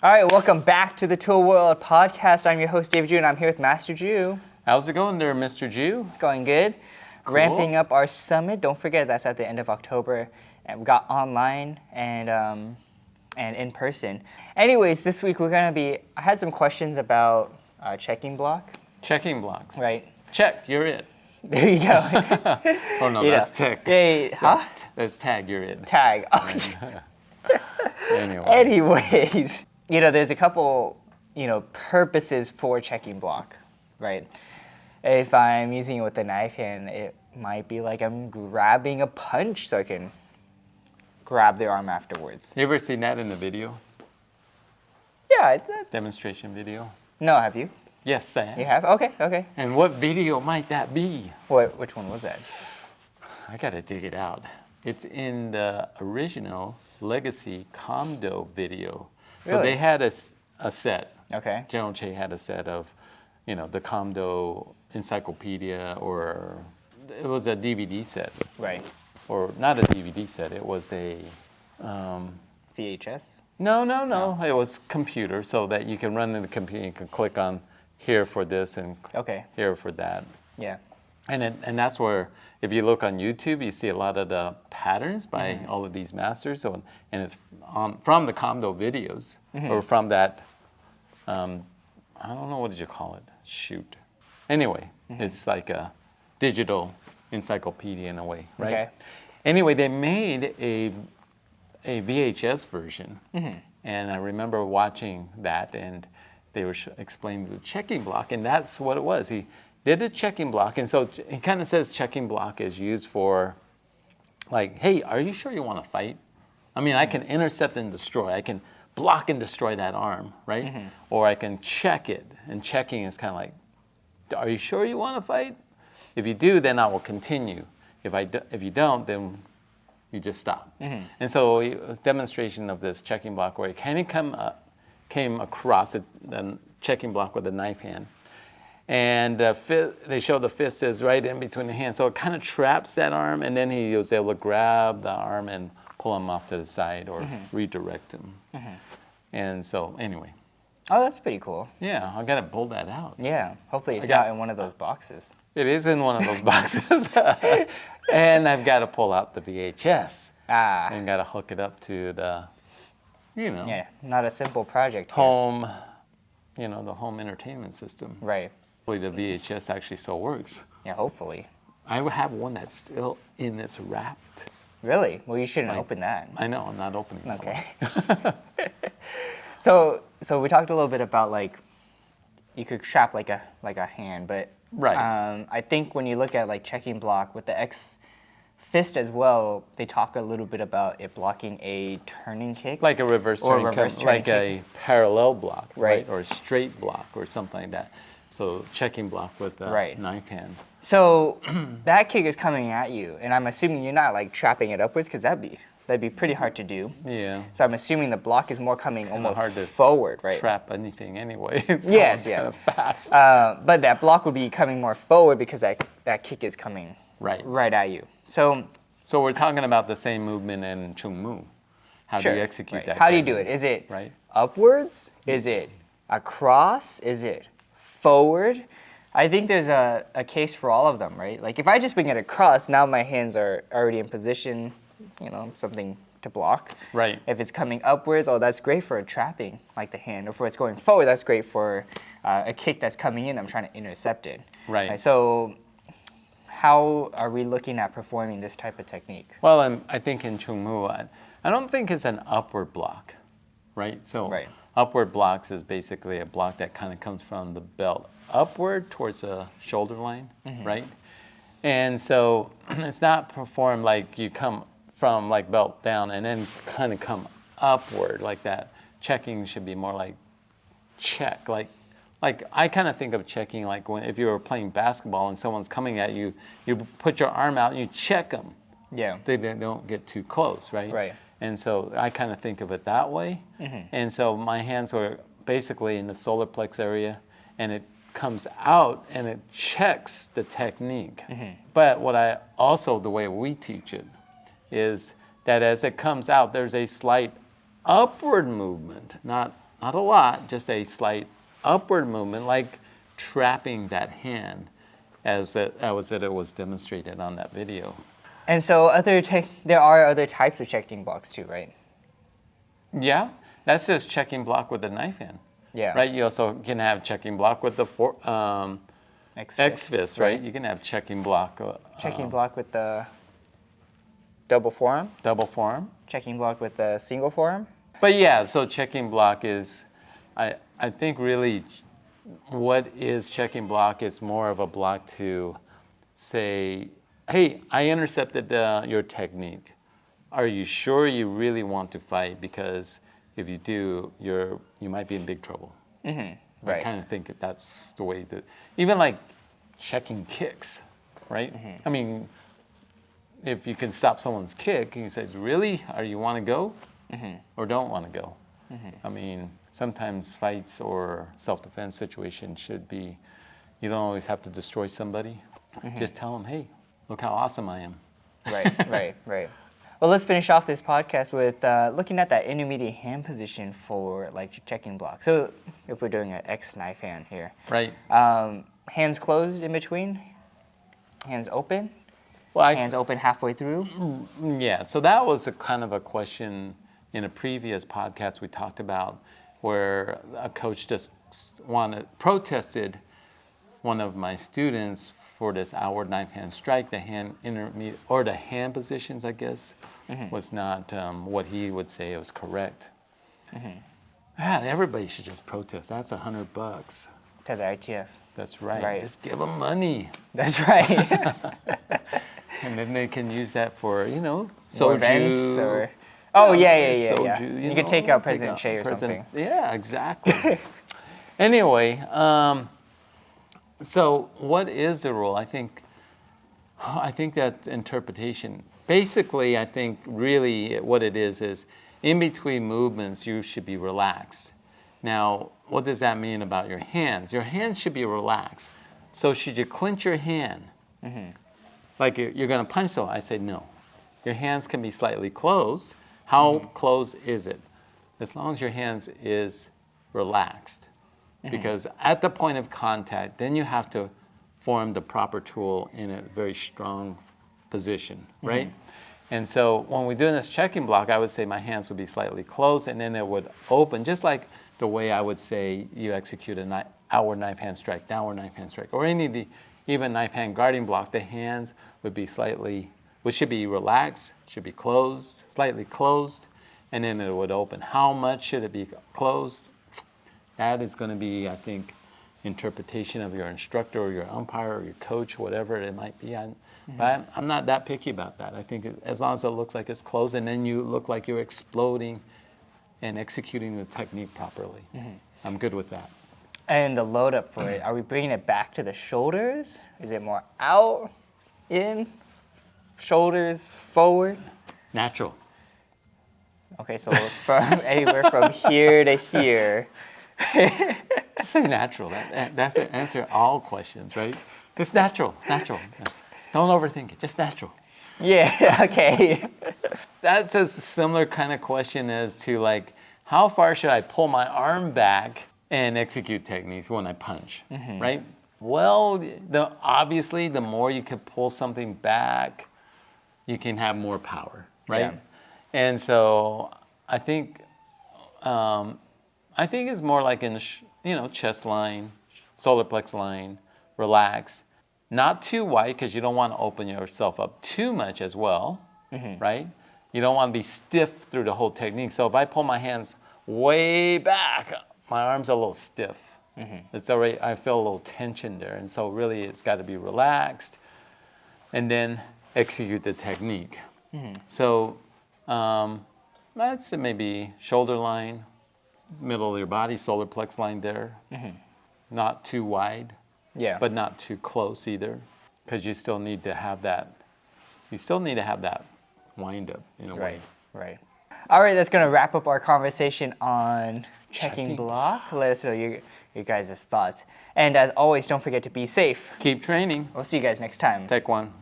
All right, welcome back to the Tool World Podcast. I'm your host, David Ju, and I'm here with Master Ju. How's it going there, Mr. Ju? It's going good. Cool. Ramping up our summit. Don't forget, that's at the end of October. And we got online and in person. Anyways, this week I had some questions about checking block. Checking blocks. Right. Check, you're it. There you go. Oh no, that's tech. Huh? That's tag, you're it. Tag. Anyway. Anyways, there's a couple, purposes for checking block, right? If I'm using it with the knife hand, it might be like I'm grabbing a punch so I can grab the arm afterwards. You ever seen that in the video? Yeah. Demonstration video? No, have you? Yes, I have. You have? Okay. And what video might that be? Which one was that? I gotta dig it out. It's in the original Legacy Comdo video. So Really? they had a set. Okay. General Che had a set of, the Comdo encyclopedia, or it was a DVD set. Right. Or not a DVD set, it was a... VHS? No. It was computer, so that you can run in the computer, you can click on here for this and Okay. here for that. Yeah. And that's where, if you look on YouTube, you see a lot of the patterns by all of these masters. So, and it's from the Comdo videos, or from that, I don't know, what did you call it? Shoot. Anyway, it's like a digital encyclopedia in a way, right? Okay. Anyway, they made a VHS version, and I remember watching that, and they were explaining the checking block, and that's what it was. He did the checking block, and so he kind of says checking block is used for, like, hey, are you sure you want to fight? I mean, I can intercept and destroy. I can block and destroy that arm, right? Or I can check it, and checking is kind of like, are you sure you want to fight? If you do, then I will continue. If you don't, then you just stop. And so it was a demonstration of this checking block where it kind of came across the checking block with a knife hand. And they show the fist is right in between the hands. So it kind of traps that arm, and then he was able to grab the arm and pull him off to the side or redirect him. And so anyway. Oh, that's pretty cool. Yeah, I got to pull that out. Yeah. Hopefully it's not in one of those boxes. It is in one of those boxes. And I've got to pull out the VHS. And got to hook it up to the, Yeah, not a simple project here. home, the home entertainment system. Right. Hopefully the VHS actually still works. Yeah, hopefully. I would have one that's still in its wrapped. Really? Well, you shouldn't open that. I know, I'm not opening it. Okay. So we talked a little bit about, like, you could trap like a hand, but Right. I think when you look at like checking block with the X fist as well, they talk a little bit about it blocking a turning kick. Like a reverse Or turning reverse kick, turning like a parallel block, Right. Or a straight block or something like that. So checking block with a Right. knife hand. So that kick is coming at you, and I'm assuming you're not like trapping it upwards, because that'd be pretty hard to do. Yeah. So I'm assuming the block is more coming almost hard to forward, right? Trap anything anyway. It's Yes, kind of fast. But that block would be coming more forward because that kick is coming Right. at you. So So we're talking about the same movement in Chung Mu. How do you execute right. that? How do you kind do of- it? Is it Right. upwards? Is it across? Is it forward? I think there's a case for all of them, right? Like if I just bring it across, now my hands are already in position, something to block. Right. If it's coming upwards, that's great for a trapping, like the hand. Or if it's going forward, that's great for a kick that's coming in. I'm trying to intercept it. Right. So how are we looking at performing this type of technique? Well, I think in Chung Mu, I don't think it's an upward block, right? So Right. upward blocks is basically a block that kind of comes from the belt upward towards the shoulder line, right? And so it's not performed like you come from like belt down and then kind of come upward like that. Checking should be more like check, like I kind of think of checking like if you were playing basketball and someone's coming at you, you put your arm out and you check them. Yeah. They don't get too close, right? Right. And so I kind of think of it that way. And so my hands were basically in the solar plex area, and it comes out and it checks the technique. But the way we teach it is that as it comes out, there's a slight upward movement, not not a lot, just a slight upward movement, like trapping that hand, as it was demonstrated on that video. And so there are other types of checking blocks too, right? Yeah, that's just checking block with the knife hand. Yeah. Right. You also can have checking block with the X fist, right? You can have checking block. Checking block with the double forearm. Double forearm. Checking block with the single forearm. But yeah, so checking block is, I think really, what is checking block is more of a block to say, hey, I intercepted your technique. Are you sure you really want to fight? Because if you do, you might be in big trouble. Mm-hmm. I Right. kind of think that's the way that, even like checking kicks, right? Mm-hmm. I mean, if you can stop someone's kick, he says, really? Are you want to go or don't want to go? I mean, sometimes fights or self-defense situations should be, you don't always have to destroy somebody. Just tell them, hey, look how awesome I am. Right. Well, let's finish off this podcast with looking at that intermediate hand position for like checking block. So if we're doing an X knife hand here, Right. hands closed in between, hands open, Well, hands open halfway through. Yeah, so that was a kind of a question in a previous podcast we talked about, where a coach just protested one of my students for this outward knife hand strike. The hand intermediate, or the hand positions, I guess, was not what he would say was correct. Everybody should just protest. That's $100. To the ITF. That's right. Right. Just give them money. That's right. And then they can use that for, More soju. events or yeah. Soju, You could take out President Che or something. Yeah, exactly. Anyway, so what is the rule? I think that interpretation, basically, I think really what it is in between movements, you should be relaxed. Now, what does that mean about your hands? Your hands should be relaxed. So should you clench your hand? Like you're going to punch someone? I say no. Your hands can be slightly closed. How close is it? As long as your hands is relaxed. Because at the point of contact, then you have to form the proper tool in a very strong position, right? And so when we're doing this checking block, I would say my hands would be slightly closed, and then it would open, just like the way I would say you execute an outward knife hand strike, downward knife hand strike, or any of the even knife hand guarding block. The hands would be which should be relaxed, should be closed, slightly closed, and then it would open. How much should it be closed? That is going to be, I think, interpretation of your instructor or your umpire or your coach, whatever it might be. But I'm not that picky about that. I think as long as it looks like it's closed and then you look like you're exploding and executing the technique properly, I'm good with that. And the load up for it, are we bringing it back to the shoulders? Is it more out, in, shoulders, forward? Natural. Okay, so from anywhere from here to here. Just say natural. That's the answer to all questions, right? It's natural. Don't overthink it. Just natural. Yeah, okay. That's a similar kind of question as to like, how far should I pull my arm back and execute techniques when I punch, right? Well, obviously, the more you can pull something back, you can have more power, right? Yeah. And so I think it's more like in chest line, solar plex line, relax, not too wide because you don't want to open yourself up too much as well, right? You don't want to be stiff through the whole technique. So if I pull my hands way back, my arms are a little stiff. It's already, I feel a little tension there, and so really it's got to be relaxed, and then execute the technique. So that's maybe shoulder line, middle of your body, solar plex line there, not too wide, but not too close either, because you still need to have that. You still need to have that wind up in a way. Right. All right, that's going to wrap up our conversation on checking block. Let us know your guys' thoughts. And as always, don't forget to be safe. Keep training. We'll see you guys next time. Take one.